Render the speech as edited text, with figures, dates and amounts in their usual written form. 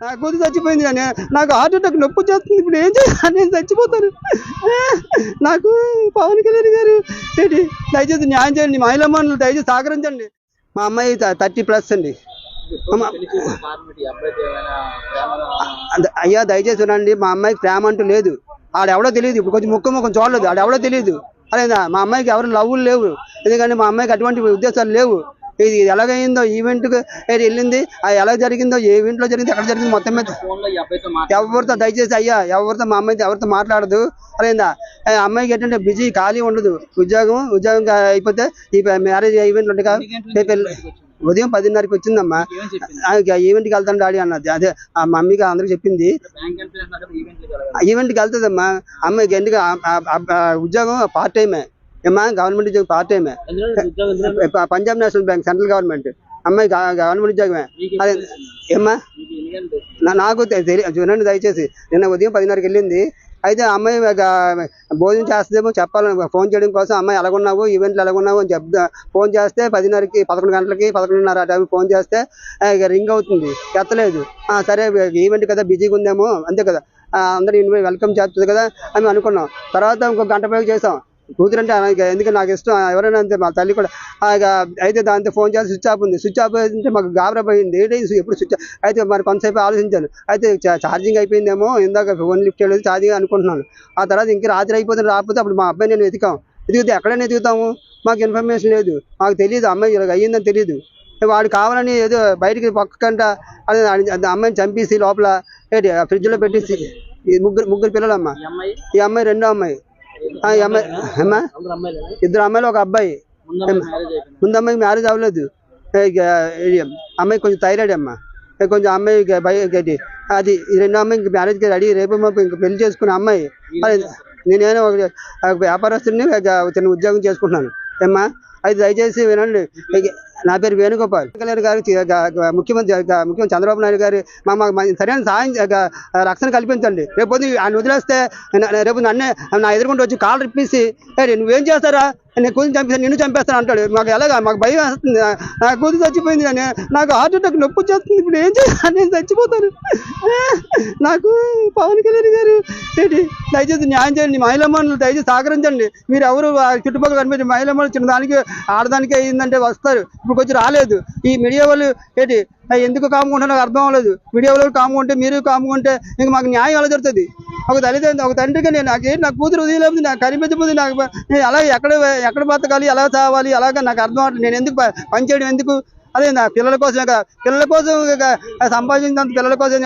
నా కూతురు చచ్చిపోయింది. నాకు హార్ట్ అటాక్ నొప్పి చేస్తుంది. ఇప్పుడు ఏం చేయాలి? నేను చచ్చిపోతాను. నాకు పవన్ కళ్యాణ్ గారు ఏంటి దయచేసి న్యాయం చేయండి. మహిళా మనులు దయచేసి సహకరించండి. మా అమ్మాయి 30+ అండి. అయ్యా దయచేసి వినండి. మా అమ్మాయికి ప్రేమ అంటూ లేదు. ఆడెవడో తెలియదు. ఇప్పుడు కొంచెం ముఖం చూడలేదు. ఆడెవడో తెలియదు. అదేనా మా అమ్మాయికి ఎవరు లవ్వులు లేవు. ఎందుకంటే మా అమ్మాయికి అటువంటి ఉద్దేశాలు లేవు. ఇది ఎలాగైందో ఈవెంట్కి వెళ్ళింది, ఎలా జరిగిందో, ఏ ఈవెంట్లో జరిగింది, ఎక్కడ జరిగింది మొత్తం మీద ఎవరితో దయచేసి అయ్యా ఎవరితో మా అమ్మాయి ఎవరితో మాట్లాడదు. అదేందా అమ్మాయికి ఏంటంటే బిజీ ఖాళీ ఉండదు. ఉద్యోగం అయిపోతే ఈ మ్యారేజ్ ఈవెంట్లు ఉంటాయి కదా. ఉదయం 10:30కి వచ్చిందమ్మా. ఈవెంట్కి వెళ్తాను డాడీ అన్నది. అదే ఆ మమ్మీకి అందరికి చెప్పింది. ఈవెంట్కి వెళ్తుందమ్మా అమ్మాయికి. ఎందుకు ఉద్యోగం పార్ట్ టైమే ఏమా, గవర్నమెంట్ ఉద్యోగం పార్ట్ టైమే. Punjab national bank central government. అమ్మాయి గవర్నమెంట్ ఉద్యోగమే. అదే ఏమ్మా నాకు చూడండి దయచేసి. నిన్న ఉదయం 10:30కి వెళ్ళింది. అయితే అమ్మాయి భోజనం చేస్తుందేమో చెప్పాలని ఫోన్ చేయడం కోసం, అమ్మాయి ఎలాగున్నావు, ఈవెంట్లు ఎలాగున్నావు అని ఫోన్ చేస్తే 10:30కి 11 గంటలకి 11:30 ఆ టైం ఫోన్ చేస్తే రింగ్ అవుతుంది, ఎత్తలేదు. సరే ఈవెంట్ కదా బిజీగా ఉందేమో అంతే కదా, అందరూ వెల్కమ్ చేస్తుంది కదా అని అనుకున్నాం. తర్వాత ఇంకో గంట పైకి చేసాం. కూతురంటే ఎందుకంటే నాకు ఇష్టం, ఎవరైనా అంతే. మా తల్లి కూడా అయితే దాంతో ఫోన్ చేసి స్విచ్ ఆఫ్ ఉంది. స్విచ్ ఆఫ్ అయితే మాకు గాబరా పోయింది. ఎప్పుడు స్విచ్ అయితే మరి కొంతసేపు ఆలోచించాను. అయితే ఛార్జింగ్ అయిపోయిందేమో, ఇందాక ఫోన్ లిఫ్ట్ చేయలేదు, ఛార్జింగ్ అనుకుంటున్నాను. ఆ తర్వాత ఇంకా రాత్రి అయిపోతుంది. రాకపోతే అప్పుడు మా అబ్బాయి నేను ఎతికితే ఎక్కడైనా ఎదుగుతాము, మాకు ఇన్ఫర్మేషన్ లేదు, మాకు తెలియదు అమ్మాయి ఇలా అయ్యిందని తెలియదు. వాడు కావాలని ఏదో బయటికి పక్కకంట అమ్మాయిని చంపేసి లోపల ఫ్రిడ్జ్లో పెట్టేసి. ముగ్గురు పిల్లలమ్మ. ఈ అమ్మాయి రెండో అమ్మాయి. ఈ అమ్మాయి అమ్మా 2 అమ్మాయిలు 1 అబ్బాయి. ముందు అమ్మాయికి మ్యారేజ్ అవ్వలేదు. అమ్మాయి కొంచెం థైరాయిడ్ అమ్మ. కొంచెం అమ్మాయి అది ఈ రెండో అమ్మాయి మ్యారేజ్కి రెడీ. రేపు ఇంక పెళ్లి చేసుకున్న అమ్మాయి. నేనేమో వ్యాపారస్తుని చిన్న ఉద్యోగం చేసుకుంటున్నాను ఏమ్మా. అయితే దయచేసి వినండి. నా పేరు వేణుగోపాల్. కళ్యాణ్ గారు ముఖ్యమంత్రి చంద్రబాబు నాయుడు గారు సరైన సాయం రక్షణ కల్పించండి. రేపు ఆయన వదిలేస్తే రేపు నా ఎదురుకుంటూ వచ్చి కాళ్ళు ఇప్పేసి నువ్వేం చేస్తారా, నేను కూతురు చంపేస్తాను, నిన్ను చంపేస్తాను అంటాడు. మాకు ఎలాగా, మాకు భయం వేస్తుంది. నా కూతురు చచ్చిపోయింది. నాకు హార్ట్ అటాక్ నొప్పి చేస్తుంది. ఇప్పుడు ఏం చేయాలి? నేను చచ్చిపోతాను. నాకు పవన్ కళ్యాణ్ గారు ఏంటి దయచేసి న్యాయం చేయండి. మహిళా మనులు దయచేసి సహకరించండి. మీరు ఎవరు చుట్టుపక్కల కనిపించి మహిళా మనులు చిన్నదానికి ఆడదానికి అయిందంటే వస్తారు. ఇప్పుడు కొంచెం రాలేదు. ఈ మీడియా వాళ్ళు ఎందుకు కాముకుంటున్నా నాకు అర్థం అవ్వలేదు. మీడియా వాళ్ళు కాముకుంటే మీరు కాముకుంటే ఇంక మాకు న్యాయం ఎలా జరుగుతుంది? ఒక తండ్రిగా నాకు కూతురు వదిలేదు, నాకు కనిపించబోదు. నేను అలా ఎక్కడ బతకాలి, ఎలా చావాలి, అలాగా నాకు అర్థం అవ్వట్లేదు. నేను ఎందుకు పనిచేయడం ఎందుకు? అదే నా పిల్లల కోసం సంపాదించినంత పిల్లల కోసం